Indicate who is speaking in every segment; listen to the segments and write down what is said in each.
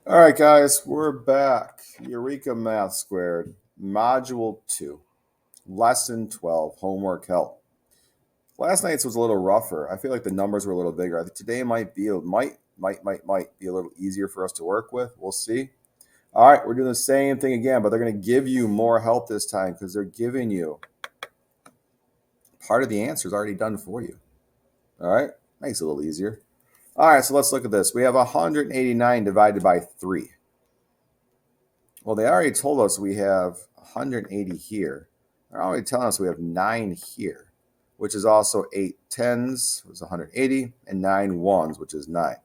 Speaker 1: All right, guys, we're back. Eureka Math Squared, Module 2, Lesson 12, Homework Help. Last night's was a little rougher. I feel like the numbers were a little bigger. I think today might be might be a little easier for us to work with. We'll see. All right, we're doing the same thing again, but they're going to give you more help this time because they're giving you part of the answer is already done for you. All right, makes it a little easier. All right, so let's look at this. We have 189 divided by 3. Well, they already told us we have 180 here. They're already telling us we have 9 here, which is also 8 tens, which is 180, and 9 ones, which is 9.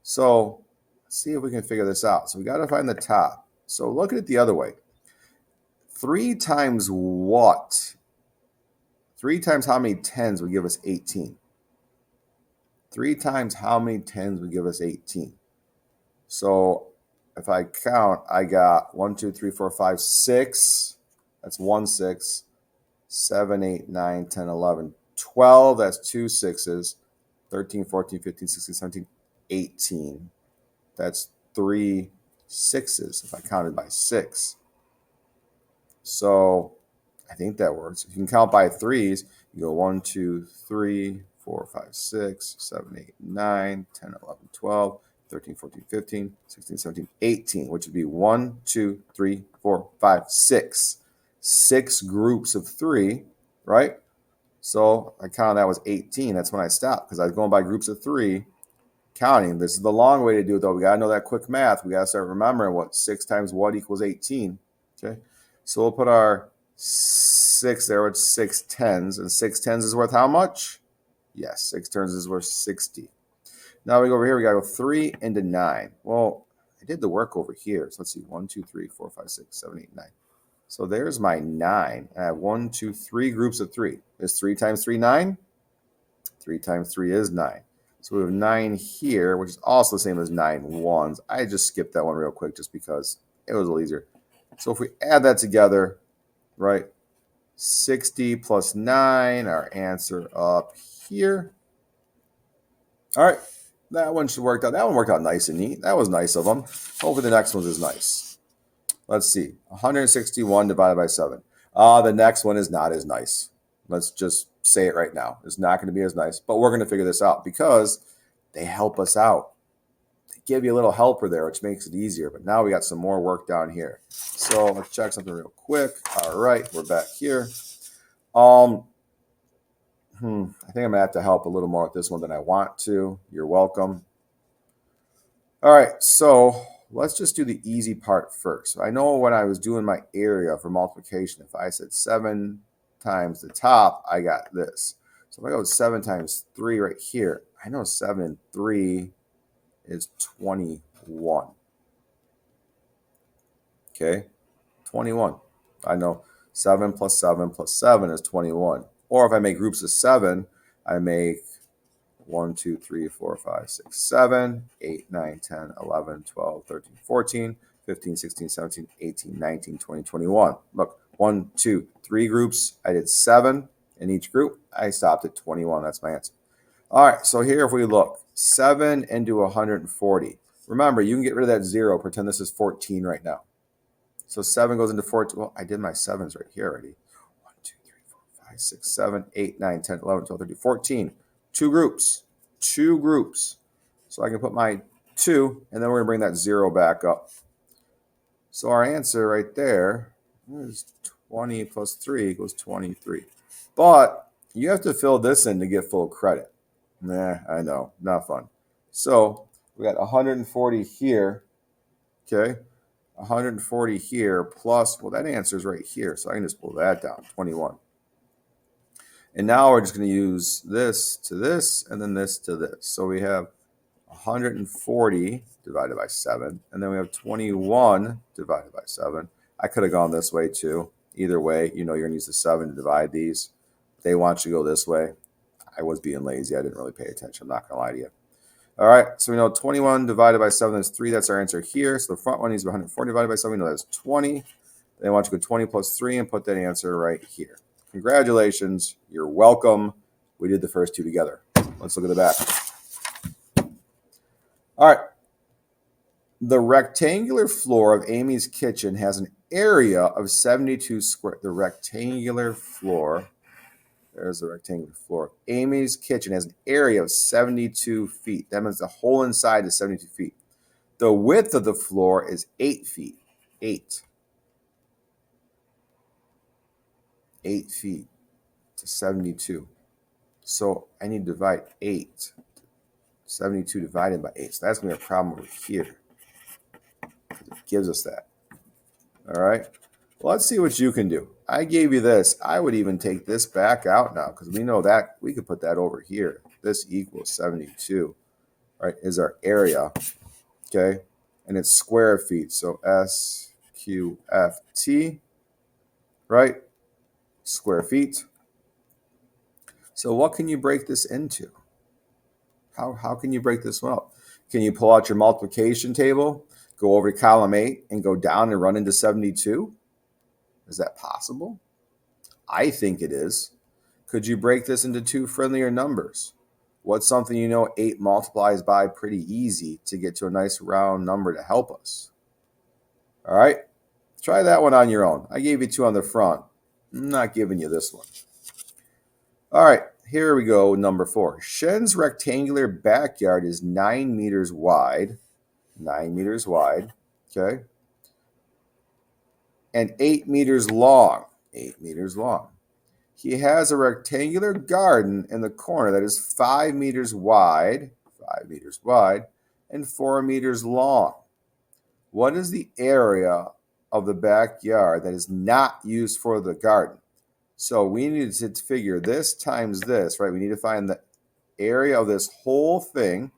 Speaker 1: So let's see if we can figure this out. So we got to find the top. So look at it the other way. 3 times what? 3 times how many tens would give us 18? 3 times how many tens would give us 18? So if I count, I got 1, 2, 3, 4, 5, 6. That's 1 6. 7, 8, 9, 10, 11, 12. That's 2 sixes. 13, 14, 15, 16, 17, 18. That's 3 sixes if I counted by 6. So I think that works. If you can count by threes, you go 1, 2, 3, 4, 5, 6, 7, 8, 9, 10, 11, 12. 13, 14, 15, 16, 17, 18, which would be 1, 2, 3, 4, 5, 6. 6 groups of 3, right? So I counted that was 18. That's when I stopped because I was going by groups of 3, counting. This is the long way to do it, though. We got to know that quick math. We got to start remembering what 6 times what equals 18. Okay, so we'll put our 6 there with 6 tens, and 6 tens is worth how much? Yes, 6 tens is worth 60. Now we go over here, we got to go 3 into 9. Well, I did the work over here. So let's see, 1, 2, 3, 4, 5, 6, 7, 8, 9. So there's my 9. I have 1, 2, 3 groups of 3. Is 3 times 3 9? 3 times 3 is 9. So we have 9 here, which is also the same as 9 ones. I just skipped that one real quick just because it was a little easier. So if we add that together, right, 60 plus 9, our answer up here. All right. That one should work out. That one worked out nice and neat. That was nice of them. Hopefully the next one is nice. Let's see. 161 divided by 7. The next one is not as nice. Let's just say it right now. It's not going to be as nice. But we're going to figure this out because they help us out. They give you a little helper there, which makes it easier. But now we got some more work down here. So let's check something real quick. All right. We're back here. I think I'm going to have to help a little more with this one than I want to. You're welcome. All right, so let's just do the easy part first. I know when I was doing my area for multiplication, if I said 7 times the top, I got this. So if I go 7 times 3 right here, I know 7 and 3 is 21. Okay, 21. I know 7 plus 7 plus 7 is 21. Or if I make groups of 7, I make 1, 2, 3, 4, 5, 6, 7, 8, 9, 10, 11, 12, 13, 14, 15, 16, 17, 18, 19, 20, 21. Look, 1, 2, 3 groups. I did 7 in each group. I stopped at 21. That's my answer. All right, so here if we look, 7 into 140. Remember, you can get rid of that 0. Pretend this is 14 right now. So 7 goes into 14. Well, I did my 7s right here already. 1, 2, 3, 4, 5, 6, 7, 8, 9, 10, 11, 12, 13, 14. 2 groups. 2 groups. So I can put my 2, and then we're going to bring that 0 back up. So our answer right there is 20 plus 3 equals 23. But you have to fill this in to get full credit. Nah, I know. Not fun. So we got 140 here. Okay. 140 here plus, well, that answer is right here. So I can just pull that down, 21. And now we're just going to use this to this and then this to this. So we have 140 divided by 7. And then we have 21 divided by 7. I could have gone this way too. Either way, you know you're going to use the 7 to divide these. They want you to go this way. I was being lazy. I didn't really pay attention. I'm not going to lie to you. All right, so we know 21 divided by 7 is 3. That's our answer here. So the front one needs 140 divided by 7. We know that's 20. They want you to go 20 plus 3 and put that answer right here. Congratulations. You're welcome. We did the first 2 together. Let's look at the back. All right. The rectangular floor of Amy's kitchen has an area of 72 square. The rectangular floor, there's the rectangular floor. Amy's kitchen has an area of 72 feet. That means the whole inside is 72 feet. The width of the floor is 8 feet. 8 feet to 72. So I need to divide 8. 72 divided by 8. So that's going to be a problem over here. It gives us that. All right. Well, let's see what you can do. I gave you this. I would even take this back out now because we know that we could put that over here. This equals 72, right, is our area. Okay. And it's square feet. So SQFT, right? Square feet. So what can you break this into? How can you break this one up? Can you pull out your multiplication table, go over to column 8, and go down and run into 72? Is that possible? I think it is. Could you break this into two friendlier numbers? What's something you know 8 multiplies by pretty easy to get to a nice round number to help us? All right, try that one on your own. I gave you 2 on the front. I'm not giving you this one. All right, here we go, number 4. Shen's rectangular backyard is 9 meters wide. 9 meters wide, okay? And 8 meters long. 8 meters long. He has a rectangular garden in the corner that is 5 meters wide. 5 meters wide and 4 meters long. What is the area of the backyard that is not used for the garden? So we need to figure this times this, right? We need to find the area of this whole thing.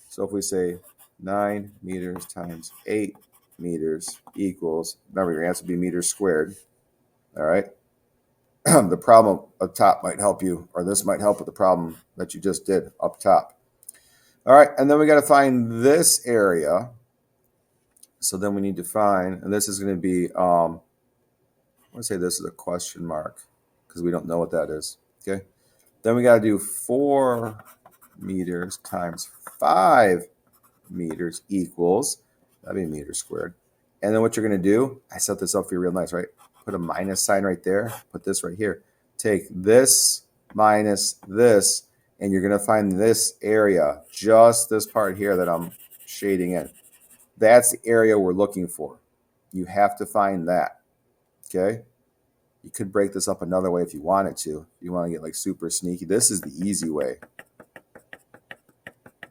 Speaker 1: So if we say 9 meters times 8 meters equals, remember your answer would be meters squared. All right. The problem up top might help you, or this might help with the problem that you just did up top. All right. And then we got to find this area. So then we need to find, and this is going to be, I want to say this is a question mark because we don't know what that is. Okay. Then we got to do 4 meters times 5 meters equals, that'd be meters squared. And then what you're going to do, I set this up for you real nice, right? Put a minus sign right there. Put this right here. Take this minus this, and you're going to find this area, just this part here that I'm shading in. That's the area we're looking for. You have to find that, okay? You could break this up another way if you wanted to. If you want to get like super sneaky. This is the easy way.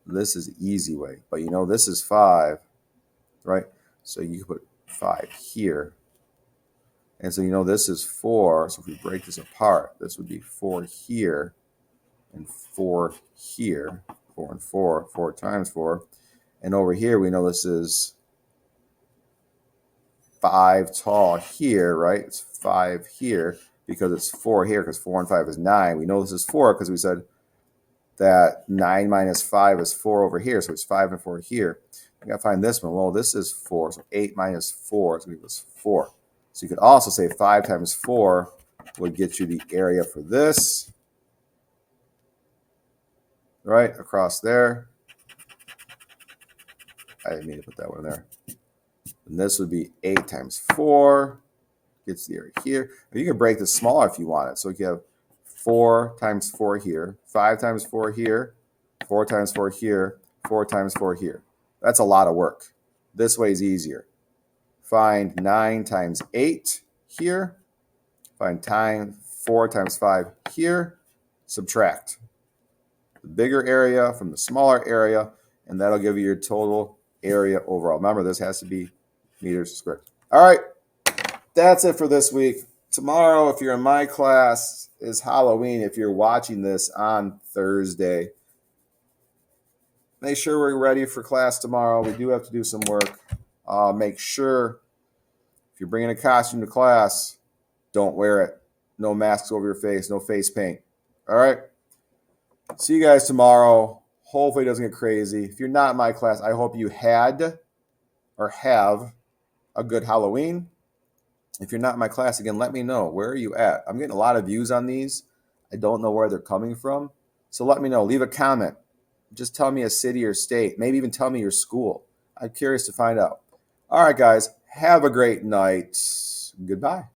Speaker 1: This is the easy way. But you know, this is 5, right? So you put 5 here. And so you know this is 4. So if we break this apart, this would be 4 here and 4 here. 4 and 4. 4 times 4. And over here, we know this is 5 tall here, right? It's 5 here because it's 4 here because 4 and 5 is 9. We know this is 4 because we said that 9 minus 5 is 4 over here. So it's 5 and 4 here. We got to find this one. Well, this is 4. So 8 minus 4 is going to equal 4. So you could also say 5 times 4 would get you the area for this, right, across there. I didn't mean to put that one there. And this would be 8 times 4 gets the area here. Or you can break this smaller if you want it. So you have 4 times 4 here, 5 times 4 here, 4 times 4 here, 4 times 4 here. That's a lot of work. This way is easier. Find 9 times 8 here. Find 4 times 5 here. Subtract the bigger area from the smaller area, and that'll give you your total area overall. Remember, this has to be meters squared. All right, that's it for this week. Tomorrow, if you're in my class, is Halloween. If you're watching this on Thursday, make sure we're ready for class tomorrow. We do have to do some work. Make sure if you're bringing a costume to class, don't wear it. No masks over your face, no face paint. All right? See you guys tomorrow. Hopefully it doesn't get crazy. If you're not in my class, I hope you had or have a good Halloween. If you're not in my class, again, let me know. Where are you at? I'm getting a lot of views on these. I don't know where they're coming from. So let me know. Leave a comment. Just tell me a city or state. Maybe even tell me your school. I'm curious to find out. All right, guys, have a great night. Goodbye.